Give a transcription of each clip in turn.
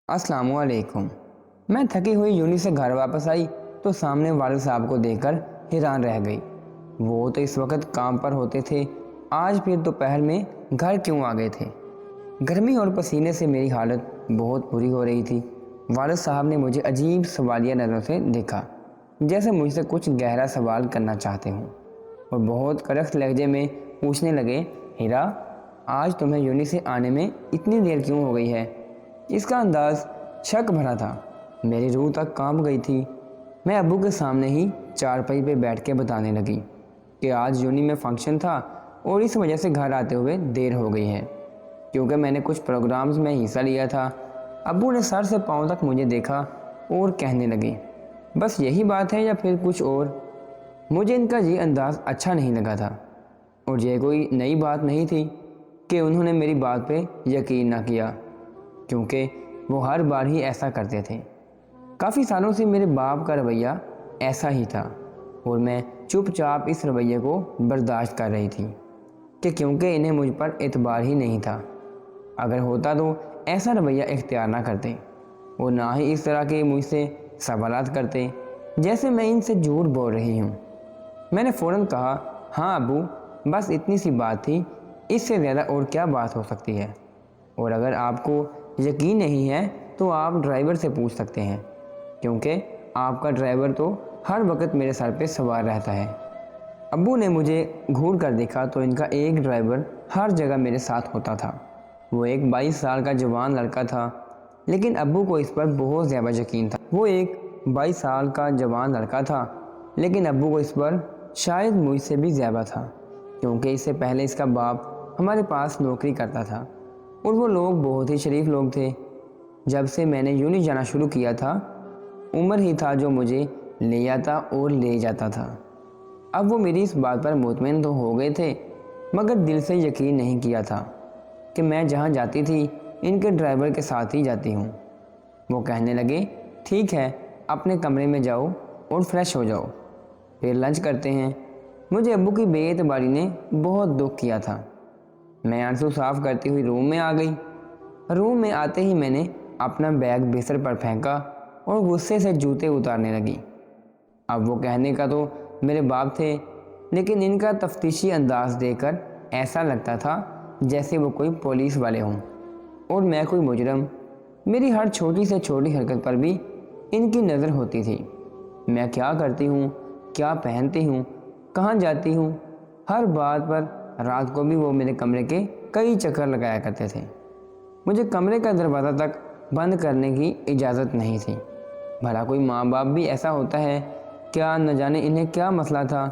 अस्सलामु अलैकुम। मैं थकी हुई यूनी से घर वापस आई तो सामने वालिद साहब को देखकर हैरान रह गई। वो तो इस वक्त काम पर होते थे, आज फिर दोपहर में घर क्यों आ गए थे। गर्मी और पसीने से मेरी हालत बहुत बुरी हो रही थी। वालिद साहब ने मुझे अजीब सवालिया नज़रों से देखा, जैसे मुझसे कुछ गहरा सवाल करना चाहते हों, और बहुत कड़क लहजे में पूछने लगे, हीरा, आज तुम्हें यूनी से आने में इतनी देर क्यों हो गई है। इसका अंदाज़ शक भरा था, मेरी रूह तक कांप गई थी। मैं अब्बू के सामने ही चारपाई पे बैठ के बताने लगी कि आज यूनी में फंक्शन था और इस वजह से घर आते हुए देर हो गई है, क्योंकि मैंने कुछ प्रोग्राम्स में हिस्सा लिया था। अब्बू ने सर से पांव तक मुझे देखा और कहने लगे, बस यही बात है या फिर कुछ और। मुझे इनका ये अंदाज़ अच्छा नहीं लगा था, और ये कोई नई बात नहीं थी कि उन्होंने मेरी बात पे यकीन ना किया, क्योंकि वो हर बार ही ऐसा करते थे। काफ़ी सालों से मेरे बाप का रवैया ऐसा ही था, और मैं चुपचाप इस रवैये को बर्दाश्त कर रही थी कि क्योंकि इन्हें मुझ पर एतबार ही नहीं था। अगर होता तो ऐसा रवैया इख्तियार ना करते, और ना ही इस तरह के मुझसे सवालात करते जैसे मैं इनसे झूठ बोल रही हूँ। मैंने फ़ौरन कहा, हाँ अबू, बस इतनी सी बात थी, इससे ज़्यादा और क्या बात हो सकती है। और अगर आपको यकीन नहीं है तो आप ड्राइवर से पूछ सकते हैं, क्योंकि आपका ड्राइवर तो हर वक्त मेरे सर पे सवार रहता है। अब्बू ने मुझे घूर कर देखा तो इनका एक ड्राइवर हर जगह मेरे साथ होता था। वो एक 22 साल का जवान लड़का था, लेकिन अब्बू को इस पर बहुत ज़्यादा यकीन था। वो एक 22 साल का जवान लड़का था, लेकिन अब्बू को इस पर शायद मुझसे भी ज़्यादा था, क्योंकि इससे पहले इसका बाप हमारे पास नौकरी करता था, और वो लोग बहुत ही शरीफ लोग थे। जब से मैंने यूनी जाना शुरू किया था, उमर ही था जो मुझे ले आता और ले जाता था। अब वो मेरी इस बात पर मुतमईन तो हो गए थे, मगर दिल से यकीन नहीं किया था कि मैं जहाँ जाती थी इनके ड्राइवर के साथ ही जाती हूँ। वो कहने लगे, ठीक है, अपने कमरे में जाओ और फ्रेश हो जाओ, फिर लंच करते हैं। मुझे अब्बू की बेएतबारी ने बहुत दुख किया था। मैं आंसू साफ करती हुई रूम में आ गई। रूम में आते ही मैंने अपना बैग बिस्तर पर फेंका और गुस्से से जूते उतारने लगी। अब वो कहने का तो मेरे बाप थे, लेकिन इनका तफ्तीशी अंदाज देखकर ऐसा लगता था जैसे वो कोई पुलिस वाले हों और मैं कोई मुजरम। मेरी हर छोटी से छोटी हरकत पर भी इनकी नज़र होती थी। मैं क्या करती हूँ, क्या पहनती हूँ, कहाँ जाती हूँ, हर बात पर रात को भी वो मेरे कमरे के कई चक्कर लगाया करते थे। मुझे कमरे का दरवाज़ा तक बंद करने की इजाज़त नहीं थी। भला कोई माँ बाप भी ऐसा होता है क्या? न जाने इन्हें क्या मसला था,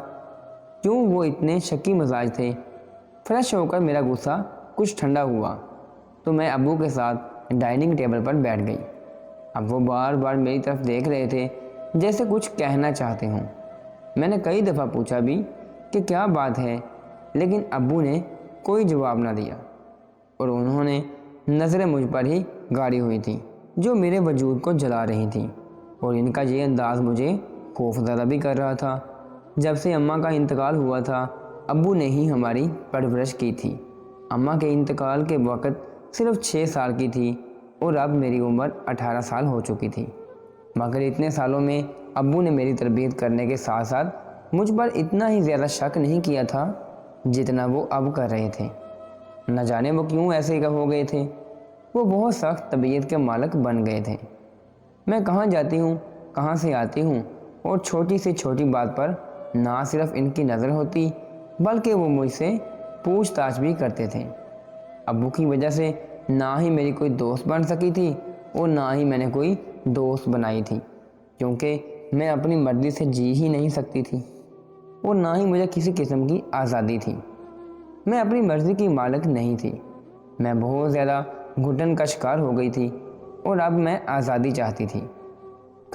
क्यों वो इतने शकी मजाज थे। फ्रेश होकर मेरा गुस्सा कुछ ठंडा हुआ तो मैं अब्बू के साथ डाइनिंग टेबल पर बैठ गई। अब वो बार बार मेरी तरफ देख रहे थे, जैसे कुछ कहना चाहते हों। मैंने कई दफ़ा पूछा भी कि क्या बात है, लेकिन अब्बू ने कोई जवाब ना दिया, और उन्होंने नज़रें मुझ पर ही गाड़ी हुई थी जो मेरे वजूद को जला रही थी। और इनका ये अंदाज़ मुझे खौफज़दा भी कर रहा था। जब से अम्मा का इंतकाल हुआ था, अब्बू ने ही हमारी परवरिश की थी। अम्मा के इंतकाल के वक़्त सिर्फ 6 साल की थी, और अब मेरी उम्र 18 साल हो चुकी थी। मगर इतने सालों में अब्बू ने मेरी तरबियत करने के साथ साथ मुझ पर इतना ही ज़्यादा शक नहीं किया था जितना वो अब कर रहे थे। न जाने वो क्यों ऐसे हो गए थे। वो बहुत सख्त तबीयत के मालिक बन गए थे। मैं कहाँ जाती हूँ, कहाँ से आती हूँ, और छोटी से छोटी बात पर ना सिर्फ इनकी नज़र होती, बल्कि वो मुझसे पूछताछ भी करते थे। अब्बू की वजह से ना ही मेरी कोई दोस्त बन सकी थी, और ना ही मैंने कोई दोस्त बनाई थी, क्योंकि मैं अपनी मर्ज़ी से जी ही नहीं सकती थी, और ना ही मुझे किसी किस्म की आज़ादी थी। मैं अपनी मर्ज़ी की मालिक नहीं थी। मैं बहुत ज़्यादा घुटन का शिकार हो गई थी, और अब मैं आज़ादी चाहती थी।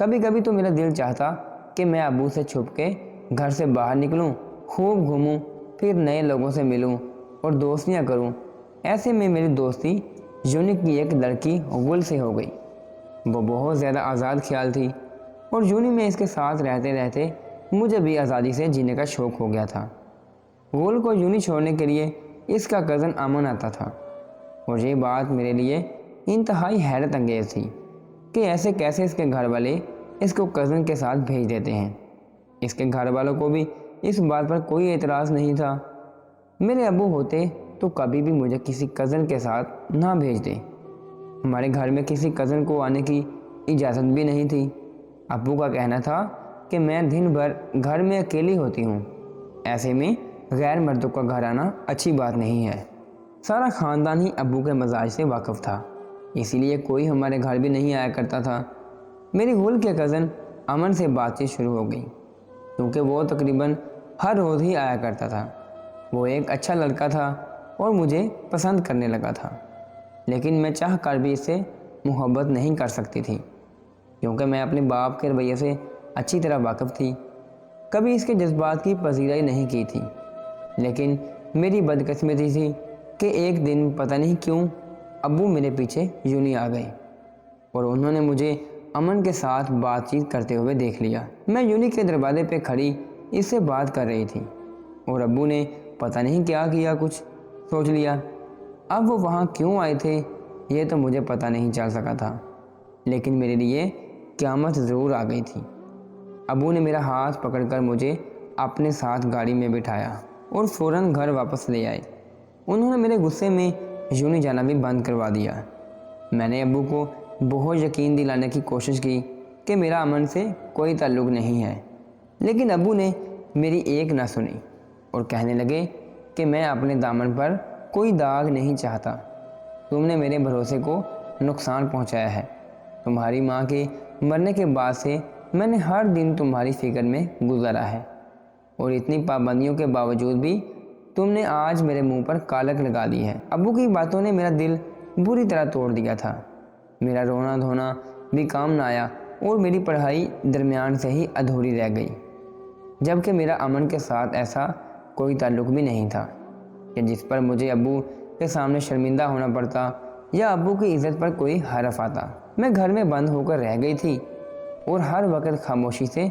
कभी कभी तो मेरा दिल चाहता कि मैं अब्बू से छुप के घर से बाहर निकलूं, खूब घूमूं, फिर नए लोगों से मिलूं और दोस्तियां करूं। ऐसे में मेरी दोस्ती यूनिक की एक लड़की गुल से हो गई। वो बहुत ज़्यादा आज़ाद ख्याल थी, और यूनी में इसके साथ रहते रहते मुझे भी आज़ादी से जीने का शौक़ हो गया था। गुल को यूनी छोड़ने के लिए इसका कज़न अमन आता था, और ये बात मेरे लिए इंतहाई हैरत अंगेज़ थी। کہ ایسے کیسے اس کے گھر والے اس کو کزن کے ساتھ بھیج دیتے ہیں۔ اس کے گھر والوں کو بھی اس بات پر کوئی اعتراض نہیں تھا۔ میرے ابو ہوتے تو کبھی بھی مجھے کسی کزن کے ساتھ نہ بھیجتے۔ ہمارے گھر میں کسی کزن کو آنے کی اجازت بھی نہیں تھی۔ ابو کا کہنا تھا کہ میں دن بھر گھر میں اکیلی ہوتی ہوں، ایسے میں غیر مردوں کا گھر آنا اچھی بات نہیں ہے۔ سارا خاندان ہی ابو کے مزاج سے واقف تھا، اسی لیے کوئی ہمارے گھر بھی نہیں آیا کرتا تھا۔ میری گل کے کزن امن سے بات چیت شروع ہو گئی، کیونکہ وہ تقریباً ہر روز ہی آیا کرتا تھا۔ وہ ایک اچھا لڑکا تھا اور مجھے پسند کرنے لگا تھا، لیکن میں چاہ کر بھی اس سے محبت نہیں کر سکتی تھی، کیونکہ میں اپنے باپ کے رویے سے اچھی طرح واقف تھی۔ کبھی اس کے جذبات کی پذیرائی نہیں کی تھی، لیکن میری بدقسمتی تھی کہ ایک دن پتہ نہیں کیوں ابو میرے پیچھے یوں ہی آ گئے اور انہوں نے مجھے امن کے ساتھ بات چیت کرتے ہوئے دیکھ لیا۔ میں یونی کے دروازے پہ کھڑی اس سے بات کر رہی تھی اور ابو نے پتہ نہیں کیا کچھ سوچ لیا۔ اب وہ وہاں کیوں آئے تھے یہ تو مجھے پتہ نہیں چل سکا تھا، لیکن میرے لیے قیامت ضرور آ گئی تھی۔ ابو نے میرا ہاتھ پکڑ کر مجھے اپنے ساتھ گاڑی میں بٹھایا اور فوراً گھر واپس لے آئے۔ انہوں نے میرے غصے میں یونی جانا بھی بند کروا دیا۔ میں نے ابو کو بہت یقین دلانے کی کوشش کی کہ میرا امن سے کوئی تعلق نہیں ہے، لیکن ابو نے میری ایک نہ سنی اور کہنے لگے کہ میں اپنے دامن پر کوئی داغ نہیں چاہتا۔ تم نے میرے بھروسے کو نقصان پہنچایا ہے۔ تمہاری ماں کے مرنے کے بعد سے میں نے ہر دن تمہاری فکر میں گزارا ہے، اور اتنی پابندیوں کے باوجود بھی تم نے آج میرے منہ پر کالک لگا دی ہے۔ ابو کی باتوں نے میرا دل بری طرح توڑ دیا تھا۔ میرا رونا دھونا بھی کام نہ آیا اور میری پڑھائی درمیان سے ہی ادھوری رہ گئی، جبکہ میرا امن کے ساتھ ایسا کوئی تعلق بھی نہیں تھا کہ جس پر مجھے ابو کے سامنے شرمندہ ہونا پڑتا یا ابو کی عزت پر کوئی حرف آتا۔ میں گھر میں بند ہو کر رہ گئی تھی اور ہر وقت خاموشی سے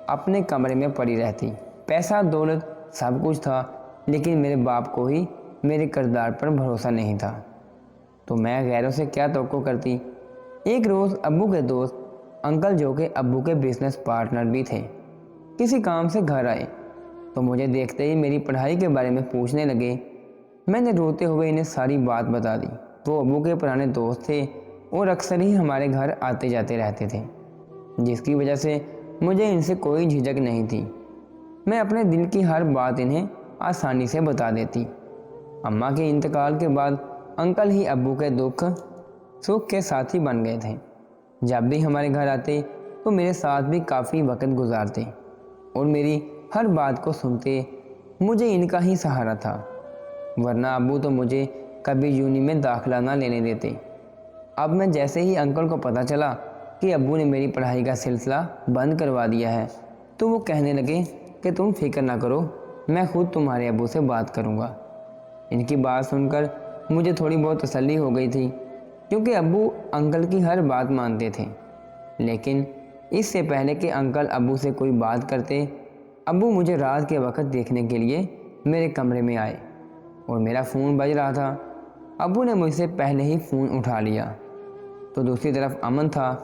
اپنے کمرے میں پڑی رہتی۔ پیسہ دولت سب کچھ تھا، لیکن میرے باپ کو ہی میرے کردار پر بھروسہ نہیں تھا، تو میں غیروں سے کیا توقع کرتی۔ ایک روز ابو کے دوست انکل، جو کہ ابو کے بزنس پارٹنر بھی تھے، کسی کام سے گھر آئے تو مجھے دیکھتے ہی میری پڑھائی کے بارے میں پوچھنے لگے۔ میں نے روتے ہوئے انہیں ساری بات بتا دی۔ وہ ابو کے پرانے دوست تھے اور اکثر ہی ہمارے گھر آتے جاتے رہتے تھے، جس کی وجہ سے مجھے ان سے کوئی جھجک نہیں تھی۔ میں اپنے دل کی ہر بات انہیں آسانی سے بتا دیتی۔ اماں کے انتقال کے بعد انکل ہی ابو کے دکھ سکھ کے ساتھی بن گئے تھے۔ جب بھی ہمارے گھر آتے تو میرے ساتھ بھی کافی وقت گزارتے اور میری ہر بات کو سنتے۔ مجھے ان کا ہی سہارا تھا، ورنہ ابو تو مجھے کبھی یونی میں داخلہ نہ لینے دیتے۔ اب میں جیسے ہی انکل کو پتہ چلا کہ ابو نے میری پڑھائی کا سلسلہ بند کروا دیا ہے تو وہ کہنے لگے کہ تم فکر نہ کرو، میں خود تمہارے ابو سے بات کروں گا۔ ان کی بات سن کر مجھے تھوڑی بہت تسلی ہو گئی تھی، کیونکہ ابو انکل کی ہر بات مانتے تھے۔ لیکن اس سے پہلے کہ انکل ابو سے کوئی بات کرتے، ابو مجھے رات کے وقت دیکھنے کے لیے میرے کمرے میں آئے اور میرا فون بج رہا تھا۔ ابو نے مجھ سے پہلے ہی فون اٹھا لیا، تو دوسری طرف امن تھا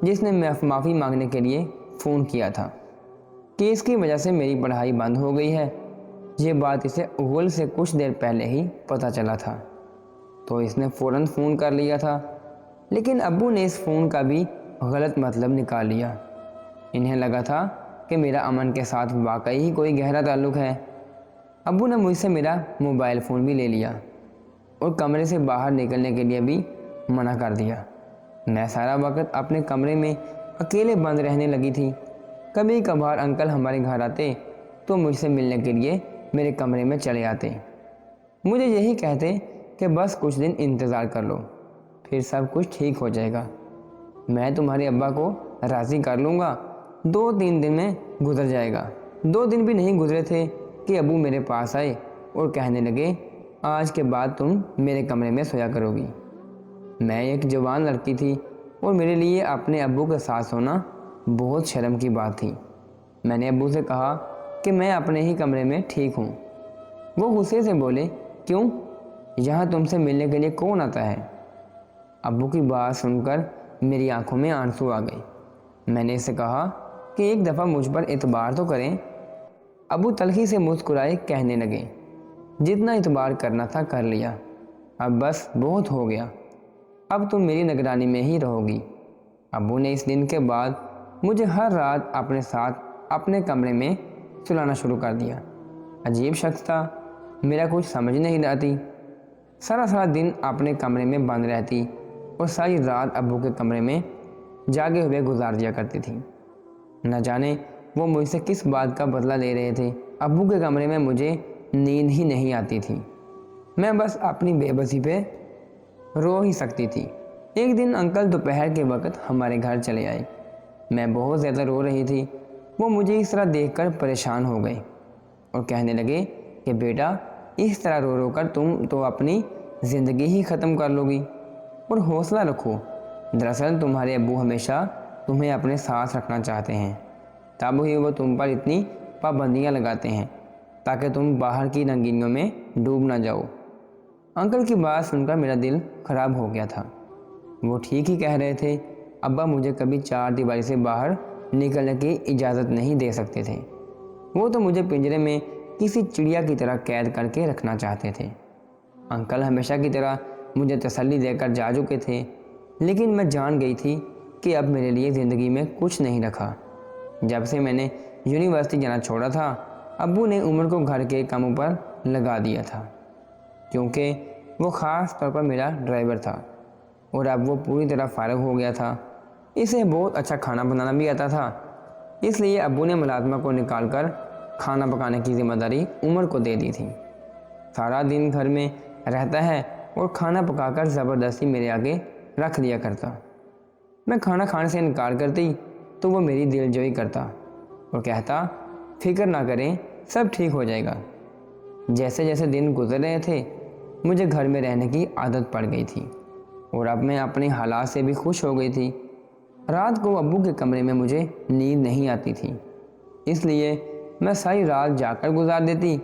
جس نے معافی مانگنے کے لیے فون کیا تھا کہ اس کی وجہ سے میری پڑھائی بند ہو گئی ہے۔ یہ بات اسے اول سے کچھ دیر پہلے ہی پتہ چلا تھا، تو اس نے فوراً فون کر لیا تھا، لیکن ابو نے اس فون کا بھی غلط مطلب نکال لیا۔ انہیں لگا تھا کہ میرا امن کے ساتھ واقعی ہی کوئی گہرا تعلق ہے۔ ابو نے مجھ سے میرا موبائل فون بھی لے لیا اور کمرے سے باہر نکلنے کے لیے بھی منع کر دیا۔ میں سارا وقت اپنے کمرے میں اکیلے بند رہنے لگی تھی۔ کبھی کبھار انکل ہمارے گھر آتے تو مجھ سے ملنے کے لیے میرے کمرے میں چلے آتے۔ مجھے یہی کہتے کہ بس کچھ دن انتظار کر لو، پھر سب کچھ ٹھیک ہو جائے گا، میں تمہارے ابا کو راضی کر لوں گا، 2-3 دن میں گزر جائے گا۔ 2 دن بھی نہیں گزرے تھے کہ ابو میرے پاس آئے اور کہنے لگے، آج کے بعد تم میرے کمرے میں سویا کرو گی۔ میں ایک جوان لڑکی تھی اور میرے لیے اپنے ابو کے ساتھ سونا بہت شرم کی بات تھی۔ میں نے ابو سے کہا کہ میں اپنے ہی کمرے میں ٹھیک ہوں۔ وہ غصے سے بولے، کیوں؟ یہاں تم سے ملنے کے لیے کون آتا ہے؟ ابو کی بات سن کر میری آنکھوں میں آنسو آ گئے۔ میں نے اسے کہا کہ ایک دفعہ مجھ پر اعتبار تو کریں۔ ابو تلخی سے مسکرائے، کہنے لگے، جتنا اعتبار کرنا تھا کر لیا، اب بس بہت ہو گیا، اب تم میری نگرانی میں ہی رہو گی۔ ابو نے اس دن کے بعد مجھے ہر رات اپنے ساتھ اپنے کمرے میں سلانا شروع کر دیا۔ عجیب شخص تھا، میرا کچھ سمجھ نہیں آتی، سارا دن اپنے کمرے میں بند رہتی اور ساری رات ابو کے کمرے میں جاگے ہوئے گزار دیا کرتی تھی۔ نہ جانے وہ مجھ سے کس بات کا بدلہ لے رہے تھے۔ ابو کے کمرے میں مجھے نیند ہی نہیں آتی تھی، میں بس اپنی بے بسی پہ رو ہی سکتی تھی۔ ایک دن انکل دوپہر کے وقت ہمارے گھر چلے آئے۔ میں بہت زیادہ رو رہی تھی۔ وہ مجھے اس طرح دیکھ کر پریشان ہو گئے اور کہنے لگے کہ بیٹا، اس طرح رو رو کر تم تو اپنی زندگی ہی ختم کر لو گی، اور حوصلہ رکھو، دراصل تمہارے ابو ہمیشہ تمہیں اپنے ساتھ رکھنا چاہتے ہیں، تب ہی وہ تم پر اتنی پابندیاں لگاتے ہیں تاکہ تم باہر کی رنگینیوں میں ڈوب نہ جاؤ۔ انکل کی بات سن کر میرا دل خراب ہو گیا تھا۔ وہ ٹھیک ہی کہہ رہے تھے۔ ابا مجھے کبھی چار دیواری سے باہر نکلنے کی اجازت نہیں دے سکتے تھے، وہ تو مجھے پنجرے میں کسی چڑیا کی طرح قید کر کے رکھنا چاہتے تھے۔ انکل ہمیشہ کی طرح مجھے تسلی دے کر جا چکے تھے، لیکن میں جان گئی تھی کہ اب میرے لیے زندگی میں کچھ نہیں رکھا۔ جب سے میں نے یونیورسٹی جانا چھوڑا تھا، ابو نے عمر کو گھر کے کاموں پر لگا دیا تھا، کیونکہ وہ خاص طور پر میرا ڈرائیور تھا، اور اب وہ پوری طرح فارغ ہو گیا تھا۔ اسے بہت اچھا کھانا بنانا بھی آتا تھا، اس لیے ابو نے ملازمہ کو نکال کر کھانا پکانے کی ذمہ داری عمر کو دے دی تھی۔ سارا دن گھر میں رہتا ہے اور کھانا پکا کر زبردستی میرے آگے رکھ دیا کرتا۔ میں کھانا کھانے سے انکار کرتی تو وہ میری دل جوئی کرتا اور کہتا، فکر نہ کریں، سب ٹھیک ہو جائے گا۔ جیسے جیسے دن گزر رہے تھے، مجھے گھر میں رہنے کی عادت پڑ گئی تھی، اور اب میں اپنے حالات سے بھی خوش ہو گئی تھی۔ رات کو ابو کے کمرے میں مجھے نیند نہیں آتی تھی، اس لیے میں ساری رات جا کر گزار دیتی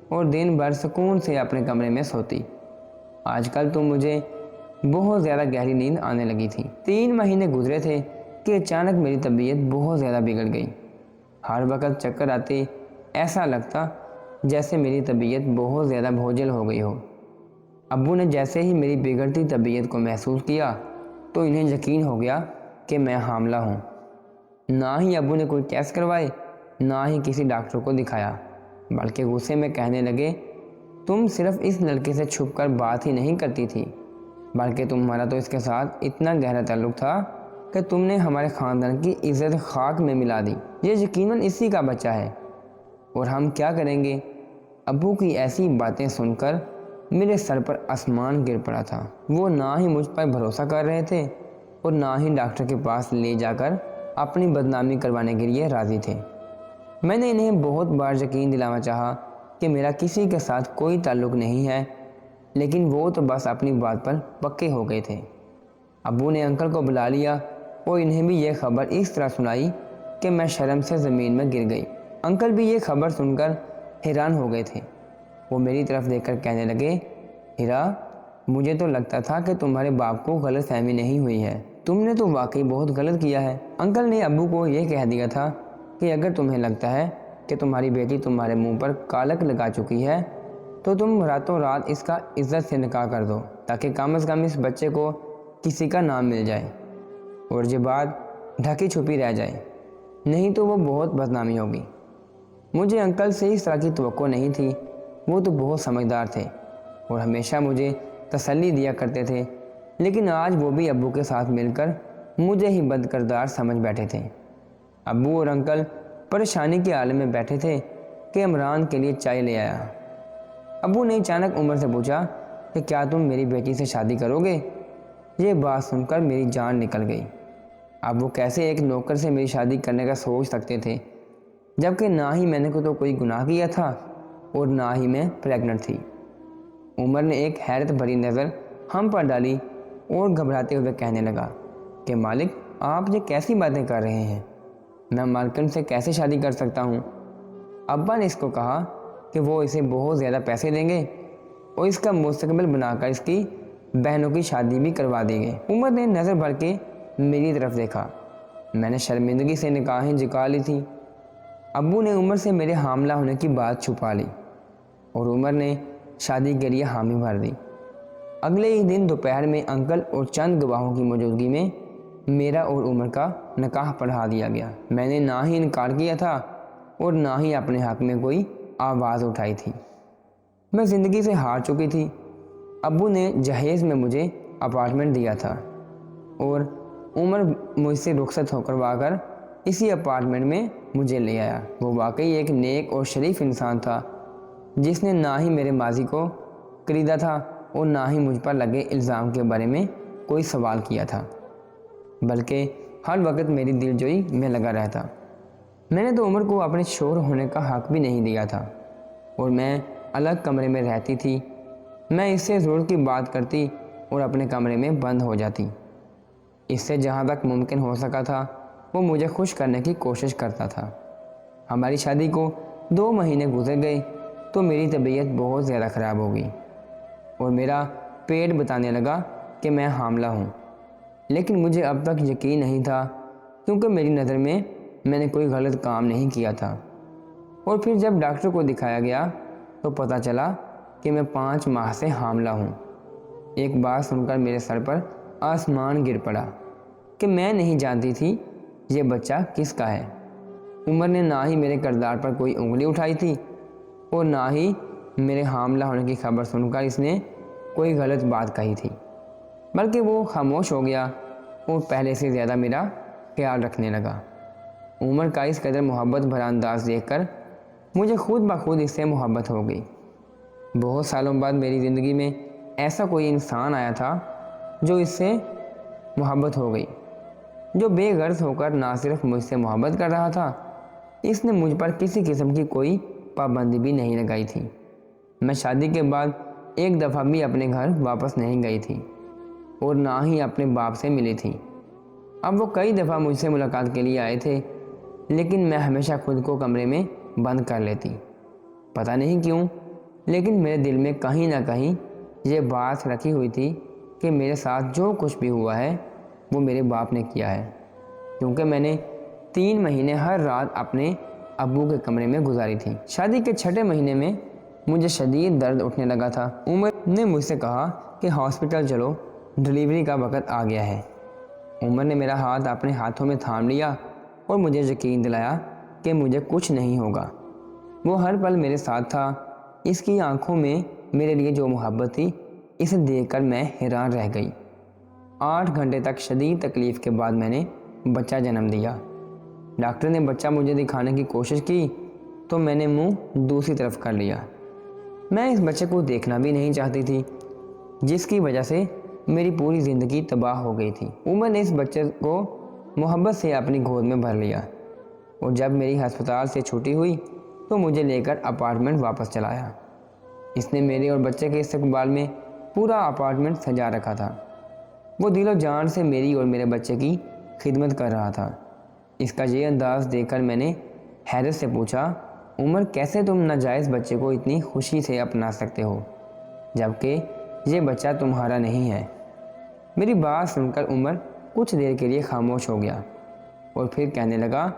اور دن بھر سکون سے اپنے کمرے میں سوتی۔ آج کل تو مجھے بہت زیادہ گہری نیند آنے لگی تھی۔ 3 مہینے گزرے تھے کہ اچانک میری طبیعت بہت زیادہ بگڑ گئی۔ ہر وقت چکر آتے، ایسا لگتا جیسے میری طبیعت بہت زیادہ بوجھل ہو گئی ہو۔ ابو نے جیسے ہی میری بگڑتی طبیعت کو محسوس کیا تو انہیں یقین ہو گیا کہ میں حاملہ ہوں۔ نہ ہی ابو نے کوئی ٹیسٹ کروائے، نہ ہی کسی ڈاکٹر کو دکھایا، بلکہ غصے میں کہنے لگے، تم صرف اس لڑکے سے چھپ کر بات ہی نہیں کرتی تھی، بلکہ تمہارا تو اس کے ساتھ اتنا گہرا تعلق تھا کہ تم نے ہمارے خاندان کی عزت خاک میں ملا دی۔ یہ یقیناً اسی کا بچہ ہے، اور ہم کیا کریں گے؟ ابو کی ایسی باتیں سن کر میرے سر پر آسمان گر پڑا تھا۔ وہ نہ ہی مجھ پر بھروسہ کر رہے تھے اور نہ ہی ڈاکٹر کے پاس لے جا کر اپنی بدنامی کروانے کے لیے راضی تھے۔ میں نے انہیں بہت بار یقین دلانا چاہا کہ میرا کسی کے ساتھ کوئی تعلق نہیں ہے، لیکن وہ تو بس اپنی بات پر پکے ہو گئے تھے۔ ابو نے انکل کو بلا لیا اور انہیں بھی یہ خبر اس طرح سنائی کہ میں شرم سے زمین میں گر گئی۔ انکل بھی یہ خبر سن کر حیران ہو گئے تھے۔ وہ میری طرف دیکھ کر کہنے لگے، ہیرا، مجھے تو لگتا تھا کہ تمہارے باپ کو غلط فہمی نہیں ہوئی ہے، تم نے تو واقعی بہت غلط کیا ہے۔ انکل نے ابو کو یہ کہہ دیا تھا کہ اگر تمہیں لگتا ہے کہ تمہاری بیٹی تمہارے منہ پر کالک لگا چکی ہے تو تم راتوں رات اس کا عزت سے نکاح کر دو، تاکہ کم از کم اس بچے کو کسی کا نام مل جائے اور یہ بات ڈھکی چھپی رہ جائے، نہیں تو وہ بہت بدنامی ہوگی۔ مجھے انکل سے اس طرح کی توقع نہیں تھی، وہ تو بہت سمجھدار تھے اور ہمیشہ مجھے تسلی دیا کرتے تھے، لیکن آج وہ بھی ابو کے ساتھ مل کر مجھے ہی بد کردار سمجھ بیٹھے تھے۔ ابو اور انکل پریشانی کے عالم میں بیٹھے تھے کہ عمران کے لیے چائے لے آیا۔ ابو نے اچانک عمر سے پوچھا کہ کیا تم میری بیٹی سے شادی کرو گے؟ یہ بات سن کر میری جان نکل گئی۔ اب وہ کیسے ایک نوکر سے میری شادی کرنے کا سوچ سکتے تھے، جبکہ نہ ہی میں نے تو کوئی گناہ کیا تھا اور نہ ہی میں پریگننٹ تھی۔ عمر نے ایک حیرت بھری نظر ہم پر ڈالی اور گھبراتے ہوئے کہنے لگا کہ مالک، آپ یہ کیسی باتیں کر رہے ہیں؟ میں مالکن سے کیسے شادی کر سکتا ہوں؟ ابا نے اس کو کہا کہ وہ اسے بہت زیادہ پیسے دیں گے اور اس کا مستقبل بنا کر اس کی بہنوں کی شادی بھی کروا دیں گے۔ عمر نے نظر بھر کے मेरी तरफ देखा। मैंने शर्मिंदगी से निगाहें झुका ली थी। अब्बू ने उमर से मेरे हामला होने की बात छुपा ली और उमर ने शादी के लिए हामी भर दी। अगले ही दिन दोपहर में अंकल और चंद गवाहों की मौजूदगी में मेरा और उमर का निकाह पढ़ा दिया गया। मैंने ना ही इनकार किया था और ना ही अपने हक में कोई आवाज़ उठाई थी। मैं ज़िंदगी से हार चुकी थी। अब्बू ने जहेज़ में मुझे अपार्टमेंट दिया था और उमर मुझसे रुखसत होकर इसी अपार्टमेंट में मुझे ले आया। वो वाकई एक नेक और शरीफ इंसान था जिसने ना ही मेरे माजी को खरीदा था और ना ही मुझ पर लगे इल्ज़ाम के बारे में कोई सवाल किया था, बल्कि हर वक्त मेरी दिलजोई में लगा रहता। मैंने तो उमर को अपने शोहर होने का हक भी नहीं दिया था और मैं अलग कमरे में रहती थी। मैं इससे ज़रूरत की बात करती और अपने कमरे में बंद हो जाती। इससे जहाँ तक मुमकिन हो सका था वो मुझे खुश करने की कोशिश करता था। हमारी शादी को 2 महीने गुजर गए तो मेरी तबीयत बहुत ज़्यादा ख़राब हो गई और मेरा पेट बताने लगा कि मैं हामला हूँ। लेकिन मुझे अब तक यकीन नहीं था क्योंकि मेरी नज़र में मैंने कोई गलत काम नहीं किया था। और फिर जब डॉक्टर को दिखाया गया तो पता चला कि मैं 5 माह से हामला हूँ। एक बात सुनकर मेरे सर पर आसमान गिर पड़ा कि मैं नहीं जानती थी ये बच्चा किसका है। उमर ने ना ही मेरे किरदार पर कोई उंगली उठाई थी और ना ही मेरे हामला होने की खबर सुनकर इसने कोई गलत बात कही थी, बल्कि वो खामोश हो गया और पहले से ज़्यादा मेरा ख्याल रखने लगा। उमर का इस कदर मोहब्बत भरा अंदाज देखकर मुझे खुद ब खुद इससे मोहब्बत हो गई। बहुत सालों बाद मेरी ज़िंदगी में ऐसा कोई इंसान आया था जो इससे मोहब्बत हो गई, जो बेगर्ज होकर ना सिर्फ मुझसे मोहब्बत कर रहा था, इसने मुझ पर किसी किस्म की कोई पाबंदी भी नहीं लगाई थी। मैं शादी के बाद एक दफ़ा भी अपने घर वापस नहीं गई थी और ना ही अपने बाप से मिली थी। अब वो कई दफ़ा मुझसे मुलाकात के लिए आए थे, लेकिन मैं हमेशा खुद को कमरे में बंद कर लेती। पता नहीं क्यों, लेकिन मेरे दिल में कहीं ना कहीं ये बात रखी हुई थी कि मेरे साथ जो कुछ भी हुआ है वो मेरे बाप ने किया है, क्योंकि मैंने 3 महीने हर रात अपने अब्बू के कमरे में गुजारी थी। शादी के 6ठे महीने में मुझे शदीद दर्द उठने लगा था। उमर ने मुझसे कहा कि हॉस्पिटल चलो, डिलीवरी का वक़्त आ गया है। उमर ने मेरा हाथ अपने हाथों में थाम लिया और मुझे यकीन दिलाया कि मुझे कुछ नहीं होगा। वो हर पल मेरे साथ था। इसकी आंखों में मेरे लिए जो मोहब्बत थी, इसे देखकर मैं हैरान रह गई। 8 घंटे तक शदीद तकलीफ़ के बाद मैंने बच्चा जन्म दिया। डॉक्टर ने बच्चा मुझे दिखाने की कोशिश की तो मैंने मुंह दूसरी तरफ कर लिया। मैं इस बच्चे को देखना भी नहीं चाहती थी, जिसकी वजह से मेरी पूरी ज़िंदगी तबाह हो गई थी। उमर ने इस बच्चे को मोहब्बत से अपनी गोद में भर लिया और जब मेरी अस्पताल से छुट्टी हुई तो मुझे लेकर अपार्टमेंट वापस चलाया। इसने मेरे और बच्चे के इस्तकबाल में पूरा अपार्टमेंट सजा रखा था। वो दिलो जान से मेरी और मेरे बच्चे की खिदमत कर रहा था। इसका ये अंदाज़ देखकर मैंने हैरत से पूछा, उमर कैसे तुम नाजायज़ बच्चे को इतनी खुशी से अपना सकते हो जबकि ये बच्चा तुम्हारा नहीं है। मेरी बात सुनकर उमर कुछ देर के लिए खामोश हो गया और फिर कहने लगा,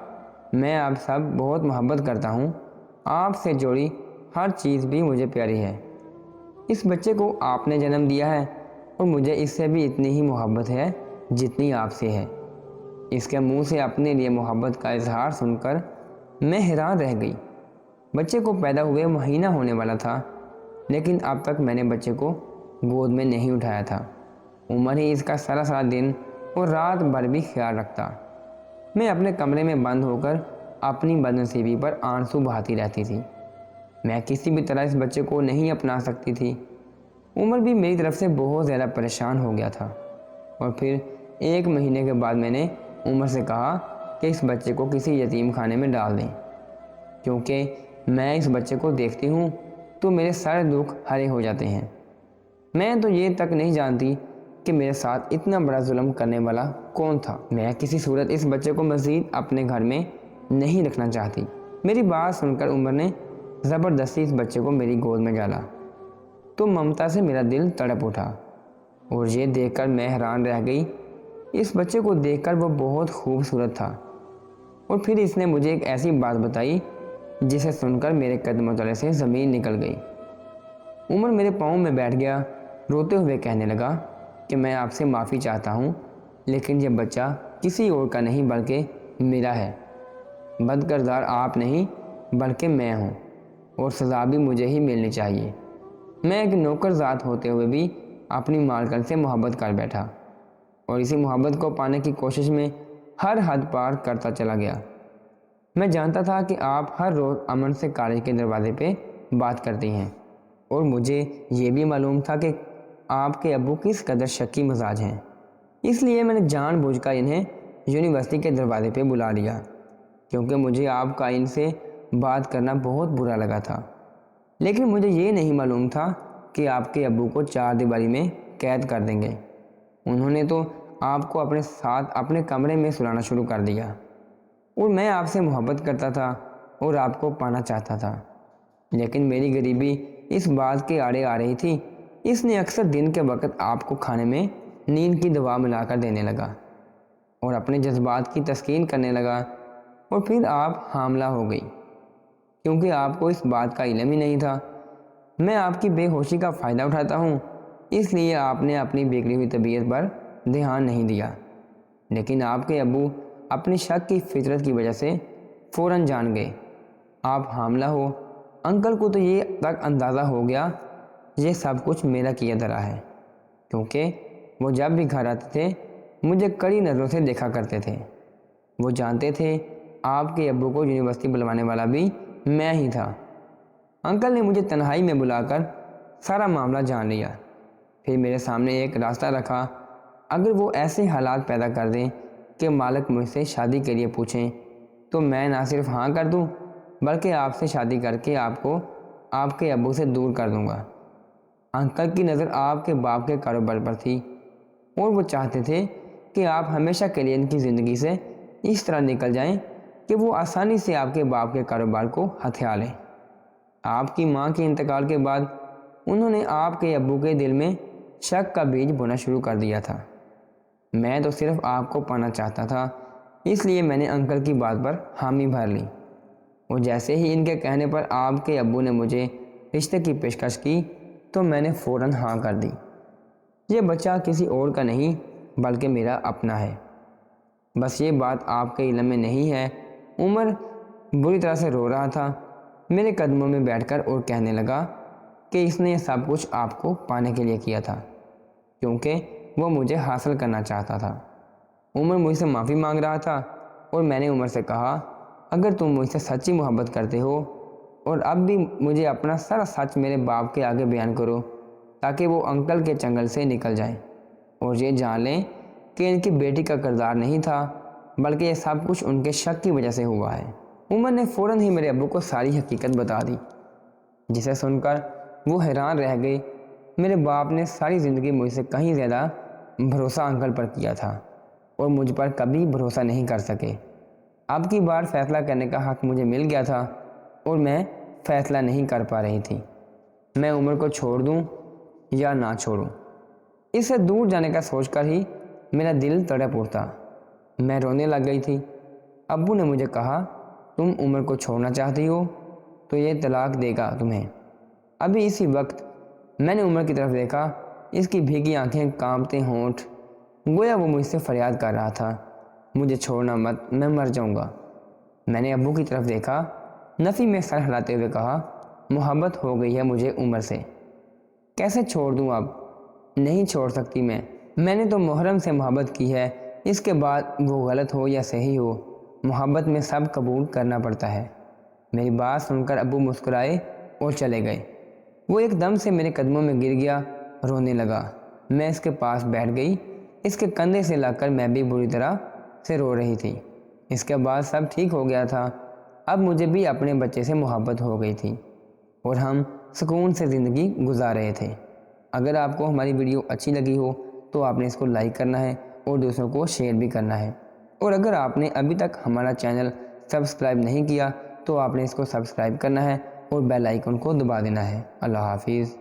मैं आप सब बहुत मोहब्बत करता हूँ। आपसे जुड़ी हर चीज़ भी मुझे प्यारी है। इस बच्चे को आपने जन्म दिया है और मुझे इससे भी इतनी ही मोहब्बत है जितनी आपसे है। इसके मुंह से अपने लिए मोहब्बत का इजहार सुनकर मैं हैरान रह गई। बच्चे को पैदा हुए महीना होने वाला था, लेकिन अब तक मैंने बच्चे को गोद में नहीं उठाया था। उमर ही इसका सारा दिन और रात भर भी ख्याल रखता। मैं अपने कमरे में बंद होकर अपनी बदनसीबी पर आंसू बहाती रहती थी। मैं किसी भी तरह इस बच्चे को नहीं अपना सकती थी। उमर भी मेरी तरफ से बहुत ज़्यादा परेशान हो गया था और फिर 1 महीने के बाद मैंने उमर से कहा कि इस बच्चे को किसी यतीम खाने में डाल दें, क्योंकि मैं इस बच्चे को देखती हूँ तो मेरे सारे दुख हरे हो जाते हैं। मैं तो ये तक नहीं जानती कि मेरे साथ इतना बड़ा जुल्म करने वाला कौन था। मैं किसी सूरत इस बच्चे को मज़ीद अपने घर में नहीं रखना चाहती। मेरी बात सुनकर उमर ने ज़बरदस्ती इस बच्चे को मेरी गोद में डाला तो ममता से मेरा दिल तड़प उठा और ये देखकर मैं हैरान रह गई इस बच्चे को देखकर वो बहुत खूबसूरत था। और फिर इसने मुझे एक ऐसी बात बताई जिसे सुनकर मेरे कदमों तले से ज़मीन निकल गई। उमर मेरे पाँव में बैठ गया, रोते हुए कहने लगा कि मैं आपसे माफ़ी चाहता हूँ, लेकिन ये बच्चा किसी और का नहीं बल्कि मेरा है। बदकिरदार आप नहीं बल्कि मैं हूँ, और सज़ा भी मुझे ही मिलनी चाहिए। मैं एक नौकरजात होते हुए भी अपनी मालकिन से मोहब्बत कर बैठा, और इसी मोहब्बत को पाने की कोशिश में हर हद पार करता चला गया। मैं जानता था कि आप हर रोज़ अमन से कॉलेज के दरवाजे पे बात करती हैं, और मुझे ये भी मालूम था कि आपके अब्बू किस कदर शक्की मिजाज हैं। इसलिए मैंने जानबूझकर इन्हें यूनिवर्सिटी के दरवाजे पे बुला लिया, क्योंकि मुझे आपका इनसे बात करना बहुत बुरा लगा था। लेकिन मुझे ये नहीं मालूम था कि आपके अब्बू को 4 दीवारी में कैद कर देंगे। उन्होंने तो आपको अपने साथ अपने कमरे में सुलाना शुरू कर दिया, और मैं आपसे मोहब्बत करता था और आपको पाना चाहता था। लेकिन मेरी गरीबी इस बात के आड़े आ रही थी। इसने अक्सर दिन के वक्त आपको खाने में नींद की दवा मिलाकर देने लगा और अपने जज्बात की तस्कीन करने लगा, और फिर आप हामला हो गई, क्योंकि आपको इस बात का इल्म ही नहीं था। मैं आपकी बेहोशी का फ़ायदा उठाता हूँ, इसलिए आपने अपनी बिगड़ी हुई तबीयत पर ध्यान नहीं दिया। लेकिन आपके अब्बू अपनी शक की फितरत की वजह से फ़ौरन जान गए आप हामला हो। अंकल को तो ये तक अंदाज़ा हो गया ये सब कुछ मेरा किया धरा है, क्योंकि वो जब भी घर आते थे मुझे कड़ी नज़रों से देखा करते थे। वो जानते थे आपके अब्बू को यूनिवर्सिटी बुलवाने वाला भी मैं ही था। अंकल ने मुझे तन्हाई में बुलाकर सारा मामला जान लिया। फिर मेरे सामने एक रास्ता रखा। अगर वो ऐसे हालात पैदा कर दें कि मालिक मुझसे शादी के लिए पूछें, तो मैं ना सिर्फ हाँ कर दूं, बल्कि आपसे शादी करके आपको आपके अब्बू से दूर कर दूंगा। अंकल की नज़र आपके बाप के कारोबार पर थी, और वो चाहते थे कि आप हमेशा के लिए इनकी ज़िंदगी से इस तरह निकल जाएं कि वो आसानी से आपके बाप के कारोबार को हथिया लें। आपकी माँ के इंतकाल के बाद उन्होंने आपके अब्बू के दिल में शक का बीज बोना शुरू कर दिया था। मैं तो सिर्फ आपको पाना चाहता था, इसलिए मैंने अंकल की बात पर हामी भर ली, और जैसे ही इनके कहने पर आपके अब्बू ने मुझे रिश्ते की पेशकश की तो मैंने फ़ौरन हाँ कर दी। ये बच्चा किसी और का नहीं बल्कि मेरा अपना है। बस ये बात आपके इल्म में नहीं है। उमर बुरी तरह से रो रहा था मेरे कदमों में बैठकर, और कहने लगा कि इसने ये सब कुछ आपको पाने के लिए किया था, क्योंकि वो मुझे हासिल करना चाहता था। उमर मुझसे माफ़ी मांग रहा था, और मैंने उमर से कहा, अगर तुम मुझसे सच्ची मोहब्बत करते हो और अब भी मुझे अपना सारा सच मेरे बाप के आगे बयान करो, ताकि वो अंकल के चंगल से निकल जाएं और ये जान लें कि इनकी बेटी का किरदार नहीं था, बल्कि ये सब कुछ उनके शक की वजह से हुआ है। उमर ने फ़ौरन ही मेरे अब्बू को सारी हकीकत बता दी, जिसे सुनकर वो हैरान रह गए। मेरे बाप ने सारी ज़िंदगी मुझसे कहीं ज़्यादा भरोसा अंकल पर किया था, और मुझ पर कभी भरोसा नहीं कर सके। अब की बार फ़ैसला करने का हक़ मुझे मिल गया था, और मैं फ़ैसला नहीं कर पा रही थी। मैं उमर को छोड़ दूं या ना छोड़ूं, इससे दूर जाने का सोचकर ही मेरा दिल तड़प उठता। मैं रोने लग गई थी। अब्बू ने मुझे कहा, तुम उमर को छोड़ना चाहती हो तो ये तलाक देगा तुम्हें। अभी इसी वक्त मैंने उमर की तरफ देखा। इसकी भीगी आंखें, कांपते होंठ, गोया वो मुझसे फरियाद कर रहा था, मुझे छोड़ना मत, मैं मर जाऊंगा। मैंने अब्बू की तरफ देखा। नफ़ी में सर हिलाते हुए कहा, मोहब्बत हो गई है मुझे उमर से, कैसे छोड़ दूं अब? नहीं छोड़ सकती मैंने तो मुहर्रम से मोहब्बत की है। इसके बाद वो गलत हो या सही हो, मोहब्बत में सब कबूल करना पड़ता है। मेरी बात सुनकर अब्बू मुस्कुराए और चले गए। वो एकदम से मेरे कदमों में गिर गया, रोने लगा। मैं इसके पास बैठ गई। इसके कंधे से लाकर मैं भी बुरी तरह से रो रही थी। इसके बाद सब ठीक हो गया था। अब मुझे भी अपने बच्चे से मोहब्बत हो गई थी, और हम सुकून से ज़िंदगी गुजार रहे थे। अगर आपको हमारी वीडियो अच्छी लगी हो तो आपने इसको लाइक करना है और दूसरों को शेयर भी करना है। और अगर आपने अभी तक हमारा चैनल सब्सक्राइब नहीं किया तो आपने इसको सब्सक्राइब करना है और बेल आइकन को दबा देना है। अल्लाह हाफिज़।